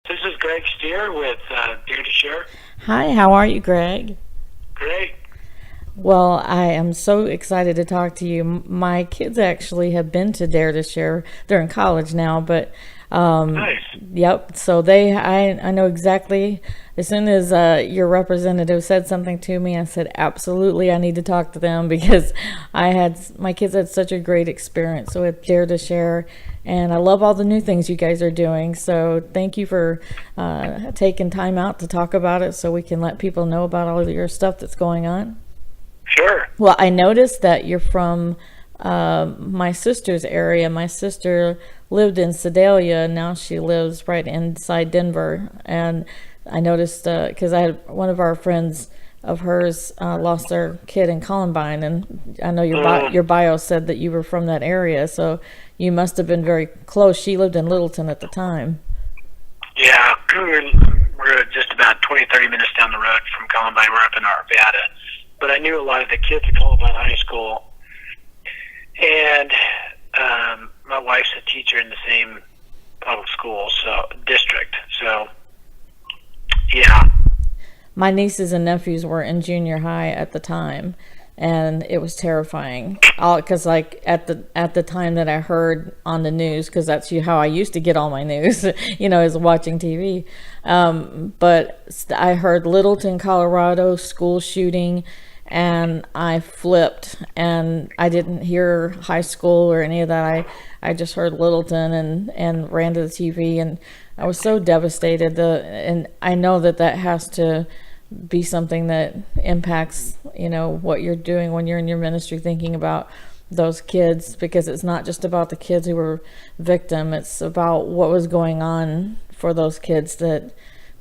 This is Greg Steer with Dare to Share. Hi, how are you, Greg? Great. Well, I am so excited to talk to you. My kids actually have been to Dare to Share. They're in college now, but um, Nice. yep. So I know exactly. As soon as your representative said something to me, I said absolutely, I need to talk to them because my kids had such a great experience with Dare to Share, and I love all the new things you guys are doing. So thank you for taking time out to talk about it, so we can let people know about all of your stuff that's going on. Sure. Well, I noticed that you're from my sister's area. My sister lived in Sedalia, and now she lives right inside Denver. And I noticed because I had one of our friends of hers lost their kid in Columbine, and I know Mm, your bio said that you were from that area, so you must have been very close. She lived in Littleton at the time. yeah, we're just about 20, 30 minutes down the road from Columbine. We're up in Arvada. But I knew a lot of the kids at Columbine High School, and my wife's a teacher in the same public school district. So, yeah. My nieces and nephews were in junior high at the time, and it was terrifying. Because like at the time that I heard on the news, because that's how I used to get all my news, is watching TV. But I heard Littleton, Colorado school shooting, and I flipped, and I didn't hear high school or any of that. I just heard Littleton and ran to the TV, and I was so devastated. And I know that that has to be something that impacts what you're doing when you're in your ministry, thinking about those kids, because it's not just about the kids who were victim, it's about what was going on for those kids that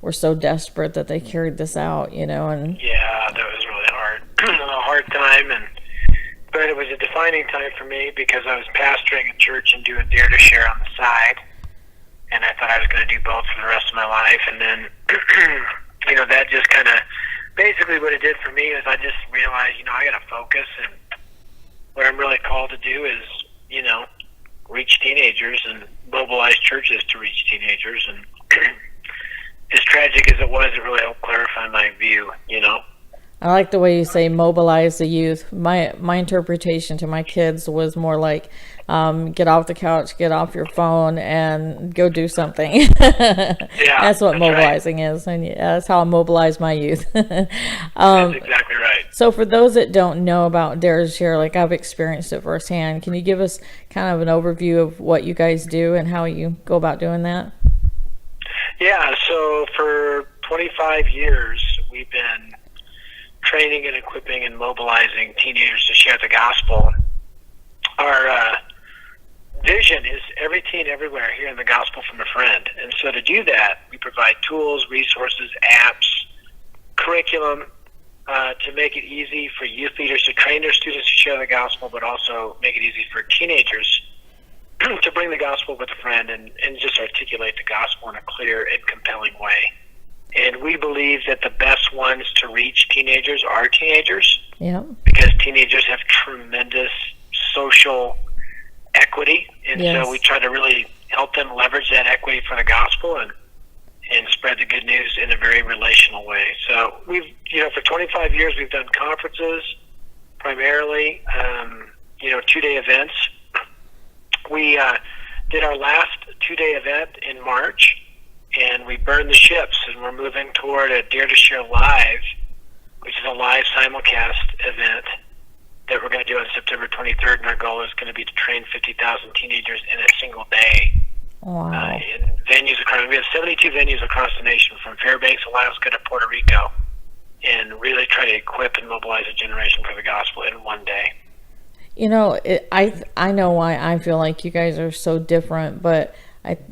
were so desperate that they carried this out, and Yeah, that was really hard. A hard time, but it was a defining time for me because I was pastoring a church and doing Dare to Share on the side, and I thought I was going to do both for the rest of my life. And then, that just kind of basically what it did for me is I just realized, I got to focus, and what I'm really called to do is, reach teenagers and mobilize churches to reach teenagers. And as tragic as it was, it really helped clarify my view. I like the way you say mobilize the youth. My interpretation to my kids was more like, get off the couch, get off your phone, and go do something. Yeah, That's what that's right. mobilizing is, and yeah, that's how I mobilize my youth. That's um, exactly right. so for those that don't know about Dare to Share, like I've experienced it firsthand, can you give us kind of an overview of what you guys do and how you go about doing that? Yeah, so for 25 years, we've been training and equipping and mobilizing teenagers to share the gospel. Our vision is every teen everywhere hearing the gospel from a friend. And so to do that, we provide tools, resources, apps, curriculum to make it easy for youth leaders to train their students to share the gospel, but also make it easy for teenagers to bring the gospel with a friend and just articulate the gospel in a clear and compelling way. And we believe that the best ones to reach teenagers are teenagers Yeah. because teenagers have tremendous social equity. And so we Yes. try to really help them leverage that equity for the gospel and spread the good news in a very relational way. So for 25 years, we've done conferences, primarily, 2-day events. We did our last 2-day event in March, and we burned the ships, and we're moving toward a Dare to Share Live, which is a live simulcast event that we're going to do on September 23rd, and our goal is going to be to train 50,000 teenagers in a single day Wow. in venues across. We have 72 venues across the nation, from Fairbanks, Alaska, to Puerto Rico, and really try to equip and mobilize a generation for the gospel in one day. I know why I feel like you guys are so different, but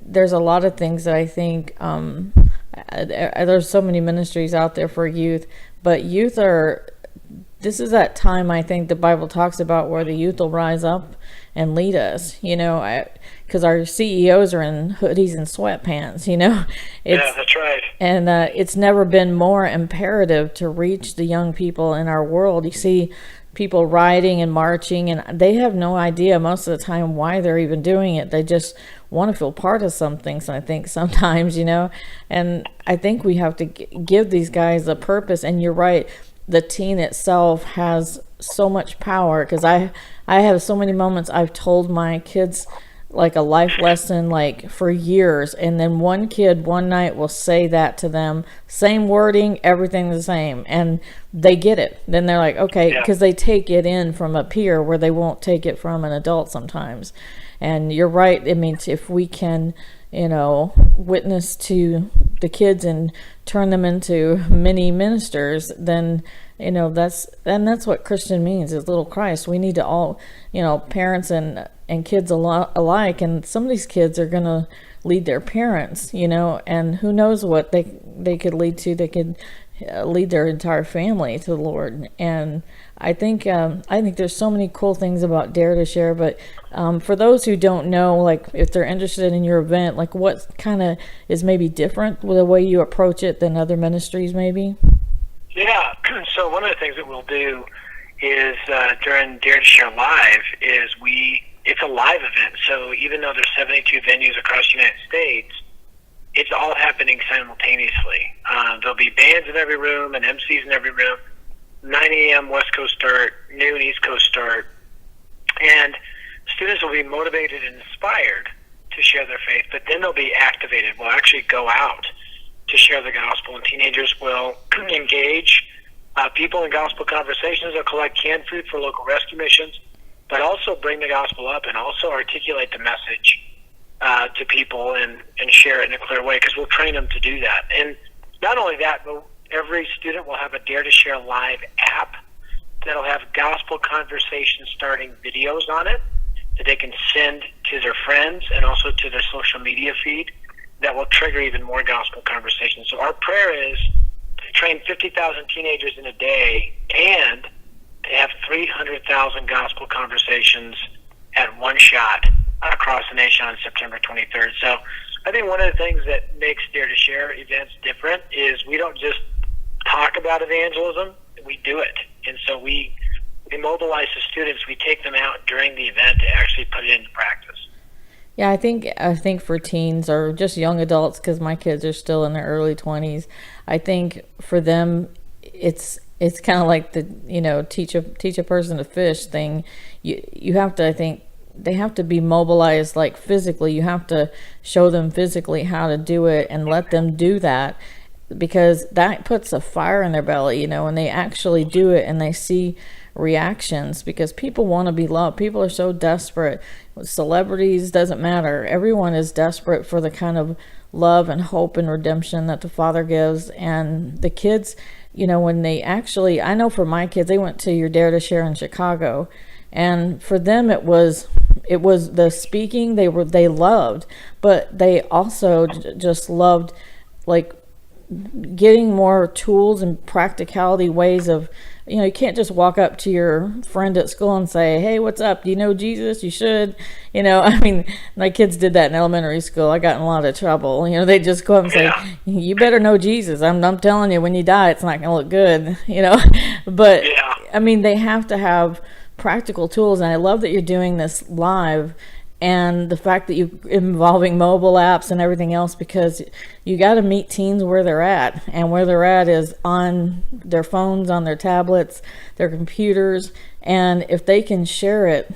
there's a lot of things that I think there's so many ministries out there for youth, but youth are this is that time I think the Bible talks about where the youth will rise up and lead us. Because our CEOs are in hoodies and sweatpants. Yeah, It's that's right. and it's never been more imperative to reach the young people in our world. You see, people rioting and marching, and they have no idea most of the time why they're even doing it. They just want to feel part of something. So I think sometimes, and I think we have to give these guys a purpose. And you're right, the teen itself has so much power, because I have so many moments I've told my kids like a life lesson like for years, and then one kid one night will say that to them, same wording, everything the same, and they get it. Then they're like, okay, because they take it in from a peer where they won't take it from an adult sometimes. And you're right, I mean, if we can witness to the kids and turn them into mini ministers, then that's what Christian means, is little Christ. We need to all, parents and kids alike, and some of these kids are going to lead their parents, and who knows what they could lead to. They could lead their entire family to the Lord. And I think there's so many cool things about Dare to Share. But for those who don't know, like if they're interested in your event, like what kind of is maybe different with the way you approach it than other ministries, maybe? Yeah. So one of the things that we'll do is during Dare to Share Live is it's a live event. So even though there's 72 venues across the United States, it's all happening simultaneously. There'll be bands in every room and MCs in every room. 9 a.m. West Coast start, noon East Coast start. And students will be motivated and inspired to share their faith, but then they'll be activated. We'll actually go out to share the gospel, and teenagers will engage people in gospel conversations. They'll collect canned food for local rescue missions, but also bring the gospel up and also articulate the message to people and share it in a clear way, because we'll train them to do that. And not only that, but every student will have a Dare to Share Live app that'll have gospel conversation starting videos on it that they can send to their friends and also to their social media feed that will trigger even more gospel conversations. So our prayer is to train 50,000 teenagers in a day and to have 300,000 gospel conversations at one shot across the nation on September 23rd. So I think one of the things that makes Dare to Share events different is we don't just talk about evangelism, we do it. And so we mobilize the students, we take them out during the event to actually put it into practice. Yeah, I think for teens or just young adults, because my kids are still in their early 20s, I think for them it's kind of like the teach a person to fish thing. You have to, I think they have to be mobilized like physically. You have to show them physically how to do it and let them do that, because that puts a fire in their belly, when they actually do it and they see reactions, because people want to be loved. People are so desperate. Celebrities, doesn't matter. Everyone is desperate for the kind of love and hope and redemption that the Father gives. And the kids, when they actually, I know for my kids, they went to your Dare to Share in Chicago, and for them it was the speaking they loved, but they also just loved like getting more tools and practicality ways of, you can't just walk up to your friend at school and say, hey, what's up? Do you know Jesus? You should. I mean, my kids did that in elementary school. I got in a lot of trouble. They just go up and say, you better know Jesus. I'm telling you, when you die, it's not going to look good, But, I mean, they have to have practical tools. And I love that you're doing this live, and the fact that you're involving mobile apps and everything else, because you got to meet teens where they're at, and where they're at is on their phones, on their tablets, their computers. And if they can share it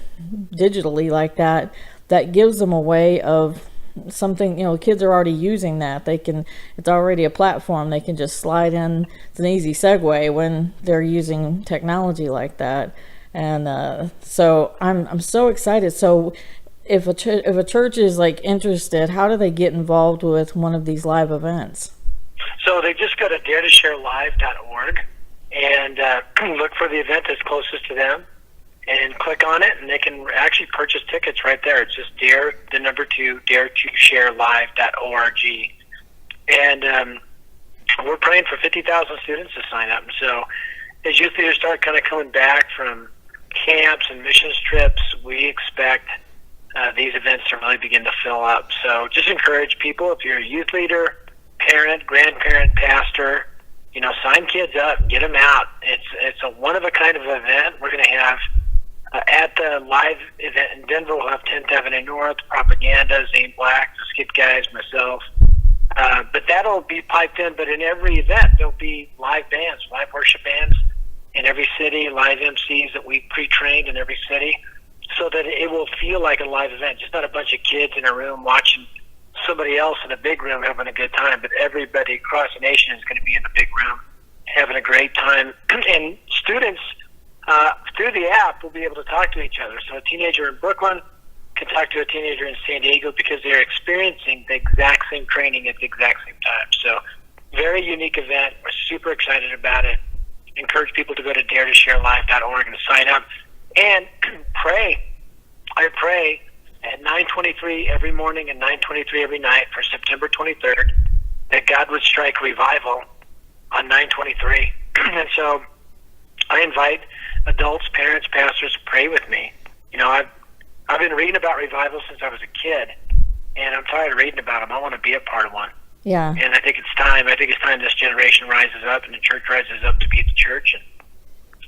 digitally like that, that gives them a way of something, kids are already using that. It's already a platform. They can just slide in. It's an easy segue when they're using technology like that. And so I'm so excited. So if a church is like interested, how do they get involved with one of these live events? So they just go to daretosharelive.org and look for the event that's closest to them and click on it, and they can actually purchase tickets right there. It's just daretosharelive.org. And we're praying for 50,000 students to sign up. And so as youth leaders start kind of coming back from camps and missions trips, we expect these events to really begin to fill up. So just encourage people, if you're a youth leader, parent, grandparent, pastor, sign kids up, get them out. It's a one-of-a-kind of event. We're going to have at the live event in Denver, we'll have 10th Avenue North, Propaganda, Zane Black, the Skip Guys, myself. But that'll be piped in. But in every event, there'll be live bands, live worship bands in every city, live MCs that we pre-trained in every city, so that it will feel like a live event. Just not a bunch of kids in a room watching somebody else in a big room having a good time, but everybody across the nation is going to be in the big room having a great time. And students, through the app, will be able to talk to each other. So a teenager in Brooklyn can talk to a teenager in San Diego because they're experiencing the exact same training at the exact same time. So very unique event. We're super excited about it. Encourage people to go to daretosharelive.org and sign up. And pray. I pray at 9:23 every morning and 9:23 every night for September 23rd that God would strike revival on 9:23. And so I invite adults, parents, pastors to pray with me. You know, I've been reading about revival since I was a kid, and I'm tired of reading about them. I want to be a part of one. Yeah. And I think it's time. I think it's time this generation rises up and the church rises up to be the church,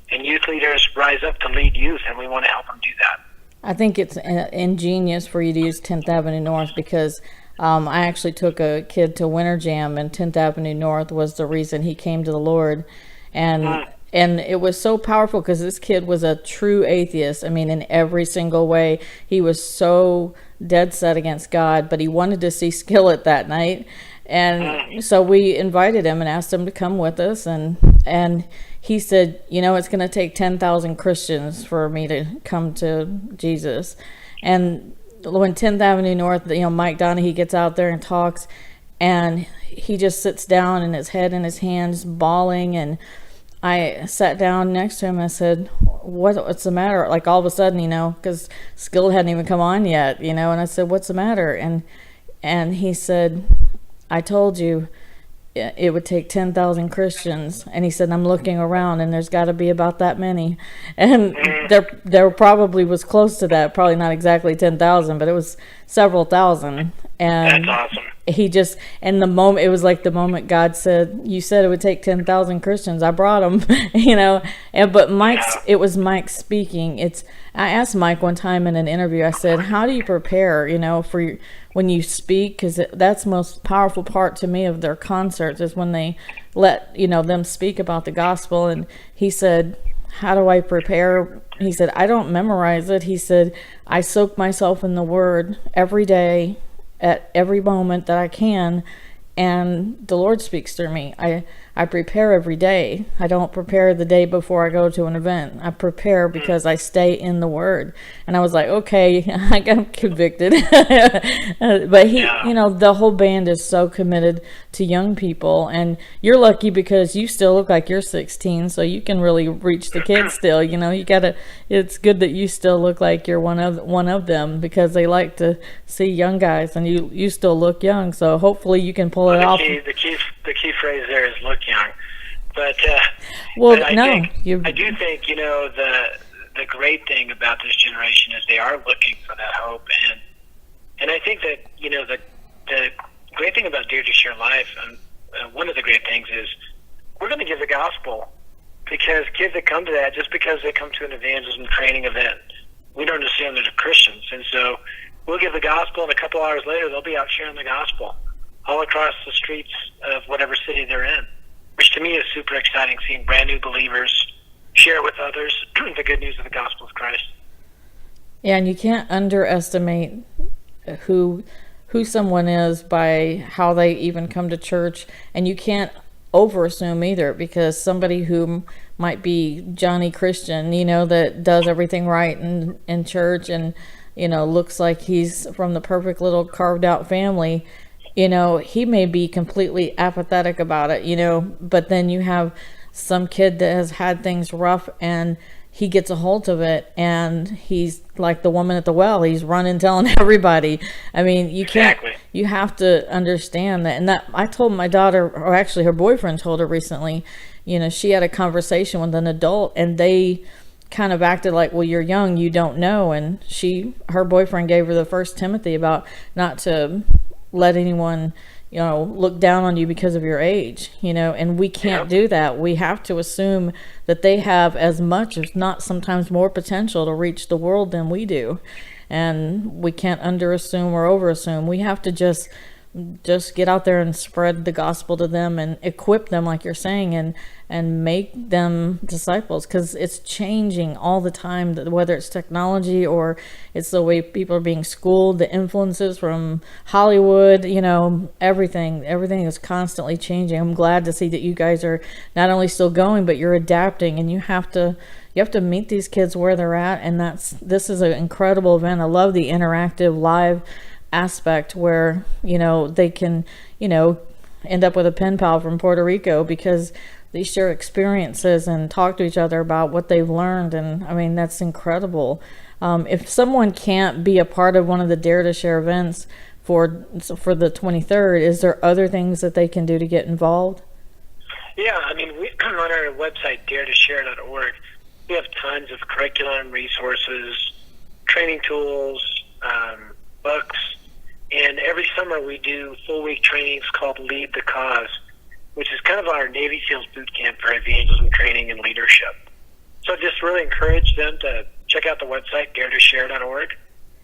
and youth leaders rise up to lead youth, and we want to help them do that. I think it's ingenious for you to use 10th Avenue North because I actually took a kid to Winter Jam, and 10th Avenue North was the reason he came to the Lord. And it was so powerful because this kid was a true atheist. I mean, in every single way. He was so dead set against God, but he wanted to see Skillet that night. And so we invited him and asked him to come with us. And he said, you know, it's going to take 10,000 Christians for me to come to Jesus. And when 10th Avenue North, you know, Mike Donahue gets out there and talks, and he just sits down and his head in his hands, bawling. And I sat down next to him and I said, what's the matter? Like all of a sudden, you know, because Skillet hadn't even come on yet, you know, and I said, what's the matter? And he said, I told you it would take 10,000 Christians. And he said, I'm looking around and there's got to be about that many. And there probably was close to that, probably not exactly 10,000, but it was several thousand. And that's awesome. He just, and the moment, it was like the moment God said, you said it would take 10,000 Christians. I brought them, you know. But it was Mike speaking. I asked Mike one time in an interview, I said, how do you prepare, you know, for when you speak? Because that's the most powerful part to me of their concerts is when they let, you know, them speak about the gospel. And he said, how do I prepare? He said, I don't memorize it. He said, I soak myself in the word every day at every moment that I can, and the Lord speaks through me. I prepare every day. I don't prepare the day before I go to an event. I prepare because I stay in the Word. And I was like, okay, I got convicted. But you know, the whole band is so committed to young people, and you're lucky because you still look like you're 16, so you can really reach the kids still. You know, it's good that you still look like you're one of them because they like to see young guys, and you still look young. So hopefully you can pull it off. The key phrase there is look young, but I do think, you know, the great thing about this generation is they are looking for that hope, and I think that, you know, the great thing about Dare to Share Life, one of the great things is we're going to give the gospel, because kids that come to that, just because they come to an evangelism training event, we don't assume they're Christians, and so we'll give the gospel, and a couple hours later they'll be out sharing the gospel all across the streets of whatever city they're in, which to me is super exciting, seeing brand new believers share with others the good news of the gospel of Christ. Yeah, and you can't underestimate who someone is by how they even come to church, and you can't overassume either, because somebody who might be Johnny Christian, you know, that does everything right in church and, you know, looks like he's from the perfect little carved out family, you know, he may be completely apathetic about it, you know, but then you have some kid that has had things rough and he gets a hold of it, and he's like the woman at the well. He's running, telling everybody. I mean, you can't, you have to understand that. And that I told my daughter, or actually her boyfriend told her recently, you know, she had a conversation with an adult and they kind of acted like, well, you're young, you don't know. And her boyfriend gave her the First Timothy about not to let anyone, look down on you because of your age, and we can't do that. We have to assume that they have as much, if not sometimes more potential to reach the world than we do. And we can't underassume or overassume. We have to just get out there and spread the gospel to them and equip them, like you're saying, and make them disciples, because it's changing all the time, whether it's technology or it's the way people are being schooled, the influences from Hollywood, everything is constantly changing. I'm glad to see that you guys are not only still going, but you're adapting, and you have to meet these kids where they're at. And this is an incredible event. I love the interactive live aspect where they can end up with a pen pal from Puerto Rico because they share experiences and talk to each other about what they've learned. And I mean, that's incredible. If someone can't be a part of one of the Dare to Share events for the 23rd, is there other things that they can do to get involved? Yeah, I mean, we on our website daretoshare.org, we have tons of curriculum, resources, training tools, books. And every summer we do full-week trainings called Lead the Cause, which is kind of our Navy SEALs boot camp for evangelism training and leadership. So just really encourage them to check out the website, daretoshare.org,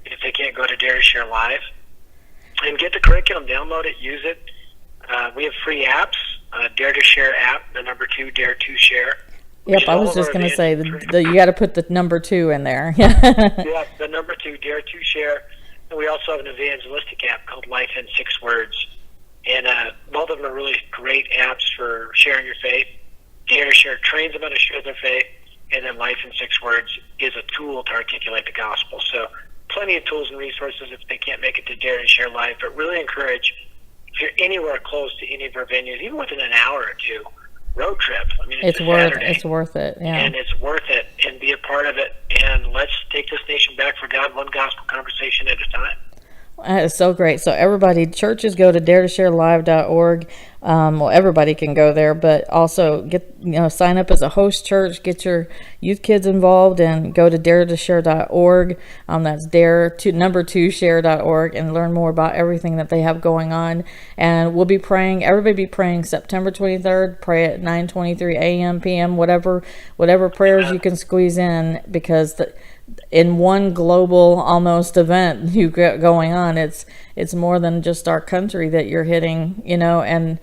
if they can't go to Dare to Share Live. And get the curriculum, download it, use it. We have free apps, Dare to Share app, the number 2, Dare to Share. Yep, I was just going to say, you got to put the number 2 in there. Yeah, the number 2, Dare to Share. And we also have an evangelistic app called Life in 6 Words. And both of them are really great apps for sharing your faith. Dare to Share trains them how to share their faith, and then Life in 6 Words is a tool to articulate the gospel. So plenty of tools and resources if they can't make it to Dare to Share Live, but really encourage, if you're anywhere close to any of our venues, even within an hour or two, road trip. I mean, it's worth it. Yeah. And it's worth it, and be a part of it. And let's take this nation back for God, one gospel conversation at a time. That is so great. So everybody, churches, go to daretosharelive.org. Well, everybody can go there, but also sign up as a host church, get your youth kids involved, and go to daretosshare.org. That's dare2share.org, and learn more about everything that they have going on. And we'll be praying. Everybody be praying September 23rd. Pray at 9:23 a.m., p.m. Whatever prayers you can squeeze in, because in one global almost event you got going on, it's more than just our country that you're hitting, and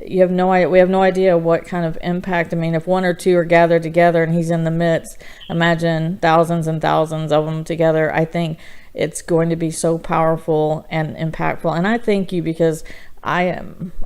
we have no idea what kind of impact. I mean, if one or two are gathered together and he's in the midst, imagine thousands and thousands of them together. I think it's going to be so powerful and impactful. And I thank you, because I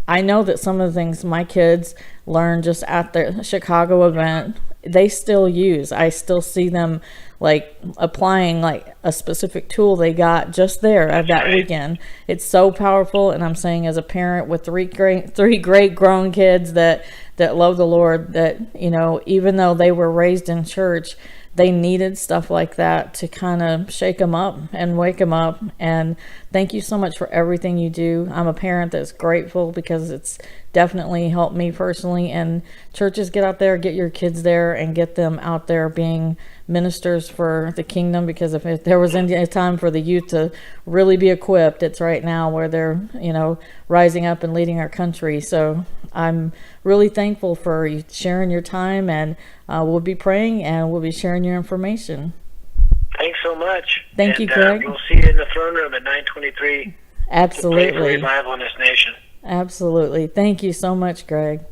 know that some of the things my kids learned just at the Chicago event, they still use. I still see them like applying like a specific tool they got just there at that weekend. It's so powerful. And I'm saying, as a parent with three great grown kids that love the Lord, that even though they were raised in church, they needed stuff like that to kind of shake them up and wake them up. And thank you so much for everything you do. I'm a parent that's grateful, because it's definitely helped me personally. And churches, get out there, get your kids there, and get them out there being ministers for the kingdom. Because if there was any time for the youth to really be equipped, it's right now, where they're rising up and leading our country. So I'm really thankful for you sharing your time, and we'll be praying and we'll be sharing your information. Thanks so much. Thank you, Greg. We'll see you in the throne room at 9:23. Absolutely. To pray for revival in this nation. Absolutely. Thank you so much, Greg.